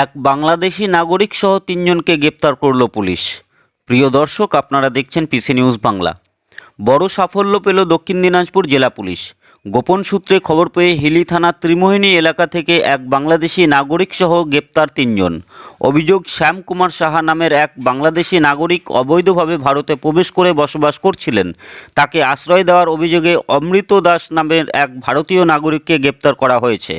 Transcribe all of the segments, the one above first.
এক বাংলাদেশি নাগরিক সহ তিনজনকে গ্রেপ্তার করল পুলিশ। প্রিয় দর্শক, আপনারা দেখছেন পিসি নিউজ বাংলা। বড় সাফল্য পেল দক্ষিণ দিনাজপুর জেলা পুলিশ। গোপন সূত্রে খবর পেয়ে হিলি থানার ত্রিমোহিনী এলাকা থেকে এক বাংলাদেশি নাগরিক সহ গ্রেপ্তার তিনজন। অভিযোগ, শ্যাম কুমার সাহা নামের এক বাংলাদেশি নাগরিক অবৈধভাবে ভারতে প্রবেশ করে বসবাস করছিলেন। তাকে আশ্রয় দেওয়ার অভিযোগে অমৃত দাস নামের এক ভারতীয় নাগরিককে গ্রেপ্তার করা হয়েছে।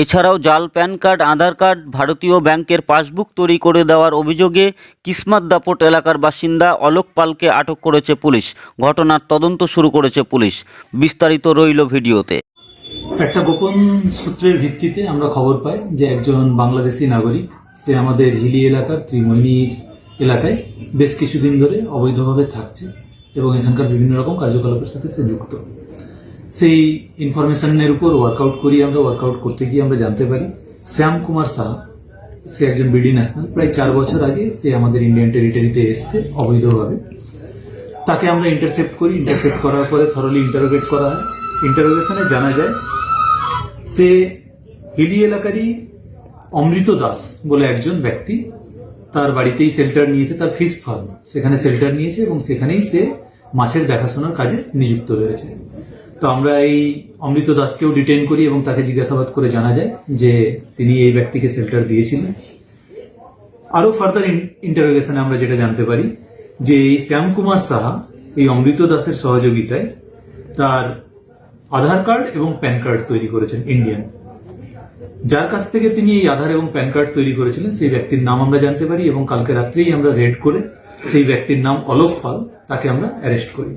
এছাড়াও জাল প্যান কার্ড, আধার কার্ড, ভারতীয় ব্যাংকের পাসবুক তৈরি করে দেওয়ার অভিযোগে কিসমত দাপট এলাকার বাসিন্দা অলোক পালকে আটক করেছে পুলিশ। ঘটনার তদন্ত শুরু করেছে পুলিশ। বিস্তারিত রইল ভিডিওতে। একটা গোপন সূত্রের ভিত্তিতে আমরা খবর পাই যে একজন বাংলাদেশি নাগরিক, সে আমাদের হিলি এলাকার ত্রিমোহিনী এলাকায় বেশ কিছুদিন ধরে অবৈধভাবে থাকছে এবং এখানকার বিভিন্ন রকম কার্যকলাপের সাথে সে যুক্ত। সেই ইনফরমেশনের উপর ওয়ার্কআউট করতে গিয়ে আমরা জানতে পারি শ্যাম কুমার সাহা, সে একজন বিডি ন্যাশনাল। প্রায় 4 বছর আগে সে আমাদের ইন্ডিয়ান টেরিটরিতে এসছে অবৈধভাবে। তাকে আমরা ইন্টারসেপ্ট করার পরে থরলি ইন্টারোগেট করা হয়। ইন্টারোগেশনে জানা যায় সে হিলি এলাকারই অমৃত দাস বলে একজন ব্যক্তি, তার বাড়িতেই শেল্টার নিয়েছে, তার ফিশ ফার্ম, সেখানে শেল্টার নিয়েছে এবং সেখানেই সে মাছের দেখাশোনার কাজে নিযুক্ত রয়েছে। তো আমরা এই অমৃত দাসকেও ডিটেইন করি এবং তাকে জিজ্ঞাসাবাদ করে জানা যায় যে তিনি এই ব্যক্তিকে শেল্টার দিয়েছিলেন। আরো ফার্দার ইন্টারোগেশনে আমরা যেটা জানতে পারি যে এই শ্যাম কুমার সাহা এই অমৃত দাসের সহযোগিতায় তার আধার কার্ড এবং প্যান কার্ড তৈরি করেছেন ইন্ডিয়ান। যার কাছ থেকে তিনি এই আধার এবং প্যান কার্ড তৈরি করেছিলেন সেই ব্যক্তির নাম আমরা জানতে পারি এবং কালকে রাত্রেই আমরা রেড করে সেই ব্যক্তির নাম অলোক পাল, তাকে আমরা অ্যারেস্ট করি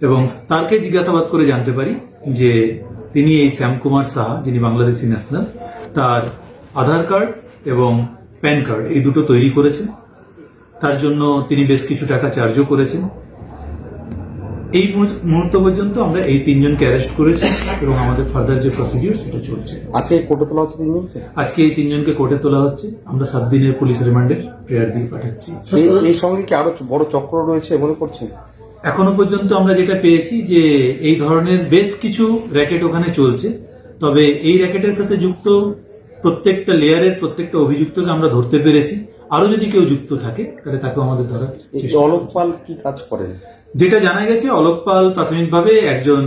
এবং তাকে জিজ্ঞাসাবাদ করে জানতে পারি যে তিনি এই শ্যাম কুমার সাহা, যিনি বাংলাদেশি ন্যাশনাল, তার আধার কার্ড এবং প্যান কার্ড এই দুটো তৈরি করেছেন। তার জন্য তিনি বেশ কিছু টাকা চার্জও করেছেন। এই মুহূর্ত পর্যন্ত আমরা এই 3 জনকে অ্যারেস্ট করেছি এবং আমাদের ফার্দার যে প্রসিডিউর সেটা চলছে। আজকে কোর্টে তোলা হচ্ছে 3 জনকে? আজকে এই 3 জনকে কোর্টে তোলা হচ্ছে। আমরা 7 দিনের পুলিশ রিমান্ডের প্রেয়ার দিয়ে পাঠাচ্ছি। এই সঙ্গে কি আরো বড় চক্র রয়েছে মনে করছেন? এখনো পর্যন্ত আমরা যেটা পেয়েছি যে এই ধরনের বেশ কিছু র্যাকেট ওখানে চলছে, তবে এই র্যাকেটের সাথে যুক্ত প্রত্যেকটা লেয়ারের প্রত্যেকটা অভিযুক্তকে আমরা ধরতে পেরেছি। আরো যদি কেউ যুক্ত থাকে তাহলে তাকে আমাদের ধরার চেষ্টা। অলোক পাল কি কাজ করেন? যেটা জানা গেছে, অলোক পাল প্রাথমিকভাবে একজন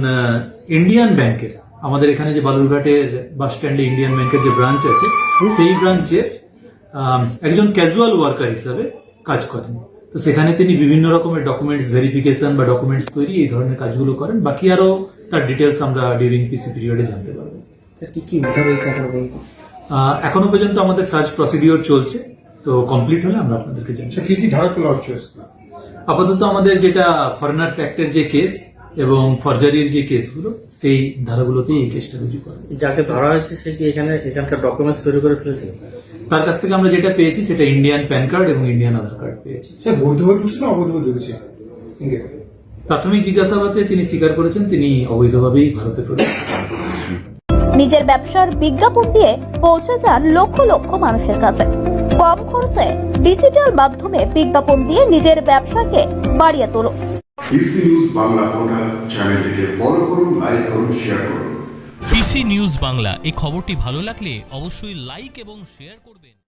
ইন্ডিয়ান ব্যাংকের, আমাদের এখানে যে বালুরঘাটের বাস স্ট্যান্ডে ইন্ডিয়ান ব্যাংকের যে ব্রাঞ্চ আছে সেই ব্রাঞ্চের একজন ক্যাজুয়াল ওয়ার্কার হিসাবে কাজ করেন। তো সেখানে তিনি বিভিন্ন রকমের ডকুমেন্টস ভেরিফিকেশন বা ডকুমেন্টস তৈরি এই ধরনের কাজগুলো করেন। বাকি আরো তার ডিটেলস আমরা ডিউরিং পিসি পিরিয়ডে জানতে পারবো। কি কি উদ্ধার হয়েছে এখনো পর্যন্ত আমাদের সার্চ প্রসিডিওর চলছে, তো কমপ্লিট হলে আমরা আপনাদেরকে জানাবো। কি কি ধারা তোলা হচ্ছে? আপাতত আমাদের যেটা ফরেনার্স অ্যাক্টের যে কেস এবং ফরজারির যে কেসগুলো, সেই ধারাগুলোতেই এই কেসটা রুজু করে। যাকে ধরা হয়েছে সে কি এখানকার ডকুমেন্টস তৈরি করে ফেলেছে? তার কাছ থেকে আমরা যেটা পেয়েছি সেটা ইন্ডিয়ান প্যান কার্ড এবং ইন্ডিয়ান আধার কার্ড পেয়েছি। প্রাথমিক জিজ্ঞাসাবাদে তিনি স্বীকার করেছেন তিনি অবৈধভাবেই ভারতে প্রবেশ করেছেন। নিজের ব্যবসার বিজ্ঞাপন দিয়ে পৌঁছে যান লক্ষ লক্ষ মানুষের কাছে। কম খরচে ডিজিটাল মাধ্যমে বিজ্ঞাপন দিয়ে নিজের ব্যবসাকে বাড়িয়ে তোলো। পিসি নিউজ বাংলা পোর্টাল চ্যানেলটিকে ফলো করুন, লাইক করুন, শেয়ার করুন। পিসি নিউজ বাংলা, এই খবরটি ভালো লাগলে অবশ্যই লাইক এবং শেয়ার করবেন।